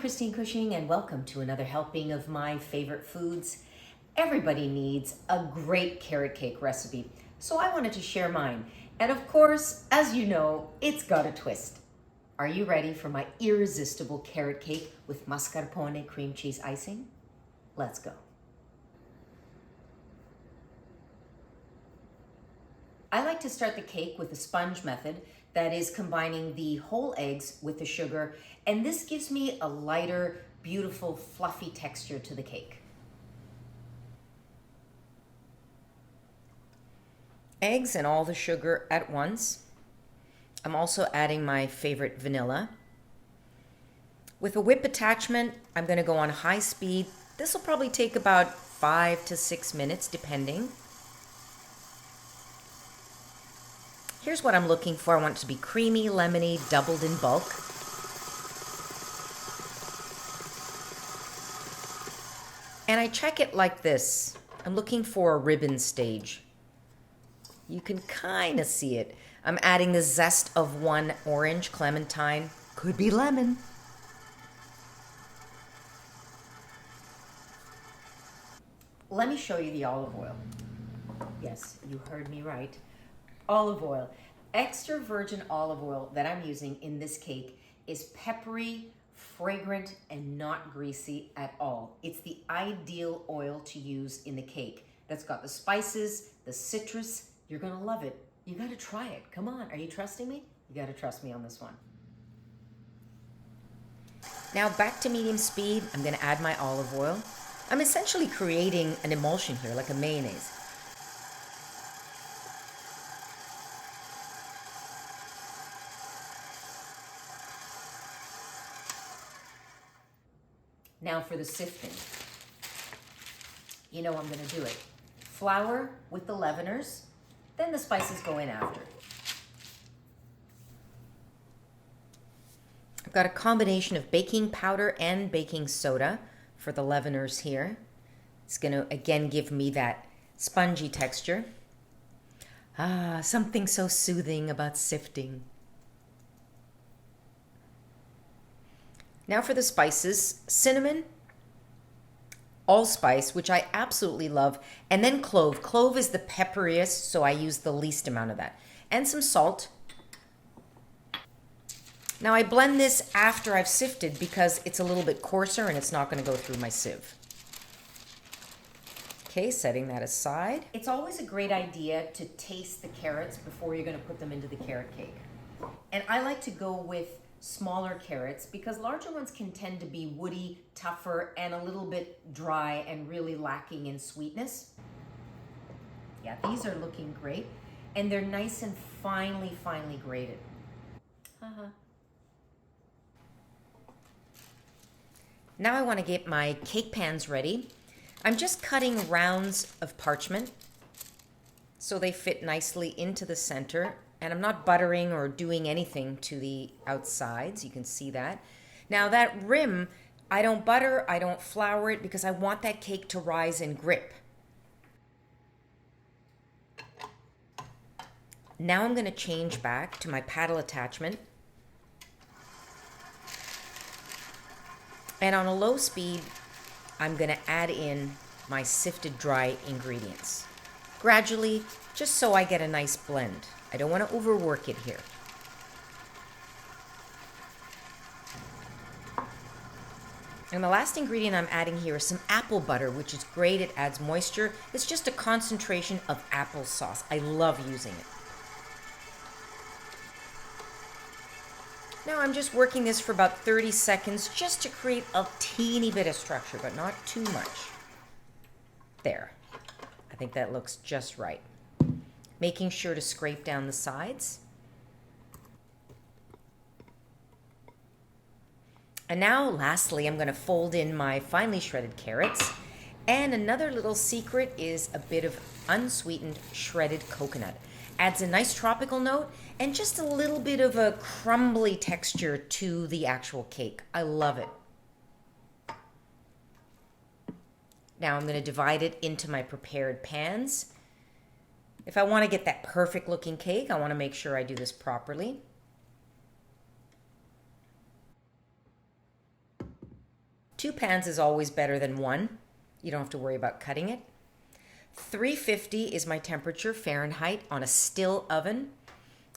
Christine Cushing, and welcome to another helping of my favorite foods. Everybody needs a great carrot cake recipe, so I wanted to share mine. And of course, as you know, it's got a twist. Are you ready for my irresistible carrot cake with mascarpone cream cheese icing? Let's go. I like to start the cake with the sponge method, that is combining the whole eggs with the sugar, and this gives me a lighter, beautiful, fluffy texture to the cake. Eggs and all the sugar at once. I'm also adding my favorite vanilla. With a whip attachment, I'm going to go on high speed. This will probably take about 5 to 6 minutes, depending. Here's what I'm looking for. I want it to be creamy, lemony, doubled in bulk. And I check it like this. I'm looking for a ribbon stage. You can kind of see it. I'm adding the zest of one orange, clementine, could be lemon. Let me show you the olive oil. Yes, you heard me right. Olive oil. Extra virgin olive oil that I'm using in this cake is peppery, fragrant, and not greasy at all. It's the ideal oil to use in the cake. That's got the spices, the citrus. You're gonna love it. You gotta try it. Come on, are you trusting me? You gotta trust me on this one. Now back to medium speed, I'm gonna add my olive oil. I'm essentially creating an emulsion here, like a mayonnaise. Now for the sifting. You know I'm gonna do it. Flour with the leaveners, then the spices go in after. I've got a combination of baking powder and baking soda for the leaveners here. It's gonna again give me that spongy texture. Ah, something so soothing about sifting. Now for the spices, cinnamon, allspice, which I absolutely love, and then clove. Clove is the pepperiest, so I use the least amount of that. And some salt. Now I blend this after I've sifted because it's a little bit coarser and it's not going to go through my sieve. Okay, setting that aside. It's always a great idea to taste the carrots before you're going to put them into the carrot cake. And I like to go with smaller carrots because larger ones can tend to be woody, tougher, and a little bit dry and really lacking in sweetness. Yeah, these are looking great. And they're nice and finely grated. Now I want to get my cake pans ready. I'm just cutting rounds of parchment so they fit nicely into the center. And I'm not buttering or doing anything to the outsides. You can see that. Now that rim, I don't butter, I don't flour it because I want that cake to rise and grip. Now I'm going to change back to my paddle attachment. And on a low speed, I'm going to add in my sifted dry ingredients. Gradually, just so I get a nice blend. I don't want to overwork it here. And the last ingredient I'm adding here is some apple butter, which is great. It adds moisture. It's just a concentration of applesauce. I love using it. Now I'm just working this for about 30 seconds just to create a teeny bit of structure, but not too much. There. I think that looks just right. Making sure to scrape down the sides. And now, lastly, I'm going to fold in my finely shredded carrots. And another little secret is a bit of unsweetened shredded coconut. Adds a nice tropical note and just a little bit of a crumbly texture to the actual cake. I love it. Now I'm going to divide it into my prepared pans. If I want to get that perfect looking cake, I want to make sure I do this properly. 2 pans is always better than 1. You don't have to worry about cutting it. 350 is my temperature Fahrenheit on a still oven.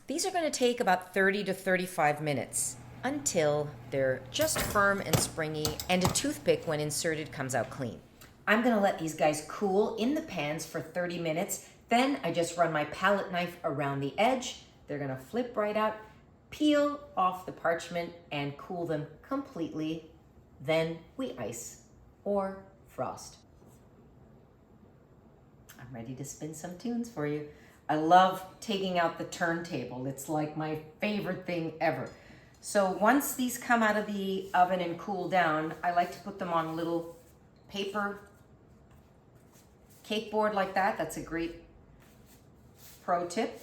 These are going to take about 30 to 35 minutes until they're just firm and springy, and a toothpick when inserted comes out clean. I'm going to let these guys cool in the pans for 30 minutes. Then I just run my palette knife around the edge. They're going to flip right out, peel off the parchment, and cool them completely. Then we ice or frost. I'm ready to spin some tunes for you. I love taking out the turntable. It's like my favorite thing ever. So once these come out of the oven and cool down, I like to put them on a little paper cake board like that. That's a great pro tip.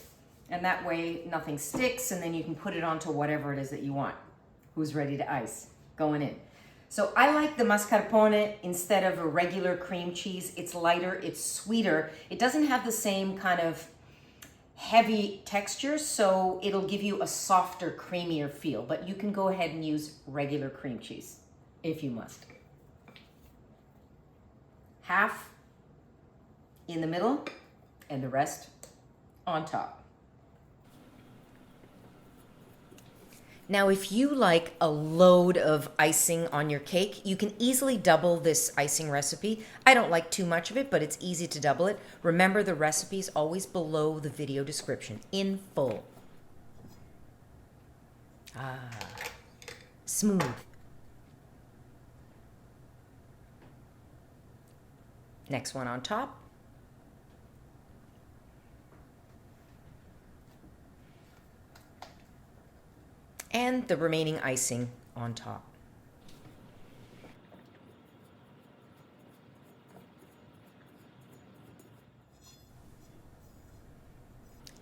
And that way nothing sticks, and then you can put it onto whatever it is that you want. Who's ready to ice? Going in. So I like the mascarpone instead of a regular cream cheese. It's lighter, it's sweeter. It doesn't have the same kind of heavy texture, so it'll give you a softer, creamier feel. But you can go ahead and use regular cream cheese if you must. Half in the middle and the rest on top. Now, if you like a load of icing on your cake, you can easily double this icing recipe. I don't like too much of it, but it's easy to double it. Remember, the recipe is always below the video description, in full. Smooth. Next one on top. And the remaining icing on top.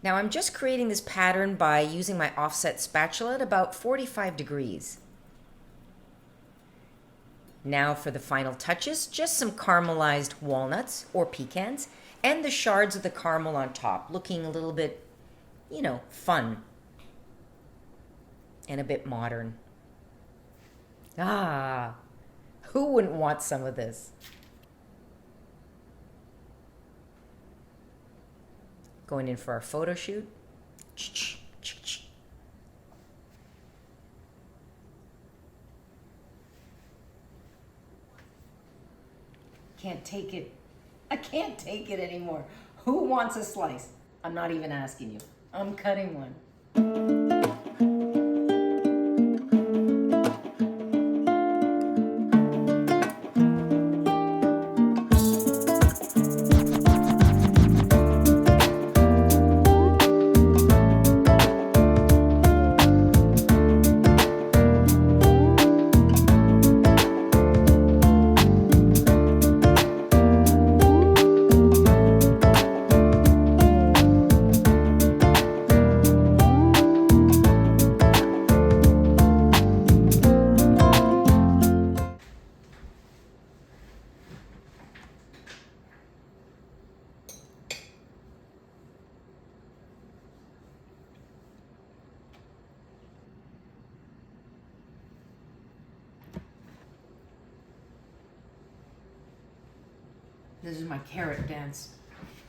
Now I'm just creating this pattern by using my offset spatula at about 45 degrees. Now for the final touches, just some caramelized walnuts or pecans and the shards of the caramel on top, looking a little bit, you know, fun. And a bit modern. Who wouldn't want some of this? Going in for our photo shoot. Can't take it. I can't take it anymore. Who wants a slice? I'm not even asking you. I'm cutting one. This is my carrot dance.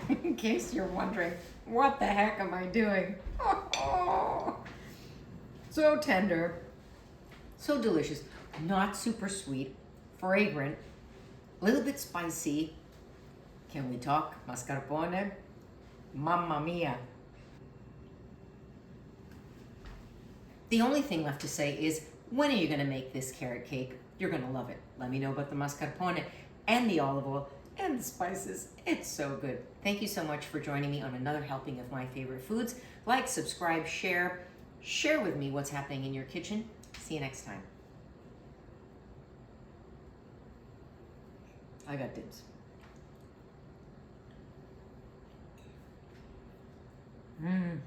In case you're wondering, what the heck am I doing? So tender, so delicious, not super sweet, fragrant, a little bit spicy. Can we talk mascarpone? Mamma mia. The only thing left to say is, when are you gonna make this carrot cake? You're gonna love it. Let me know about the mascarpone and the olive oil and the spices. It's so good. Thank you so much for joining me on another helping of my favorite foods. Like, subscribe, share with me what's happening in your kitchen. See you next time. I got dibs. Mmm.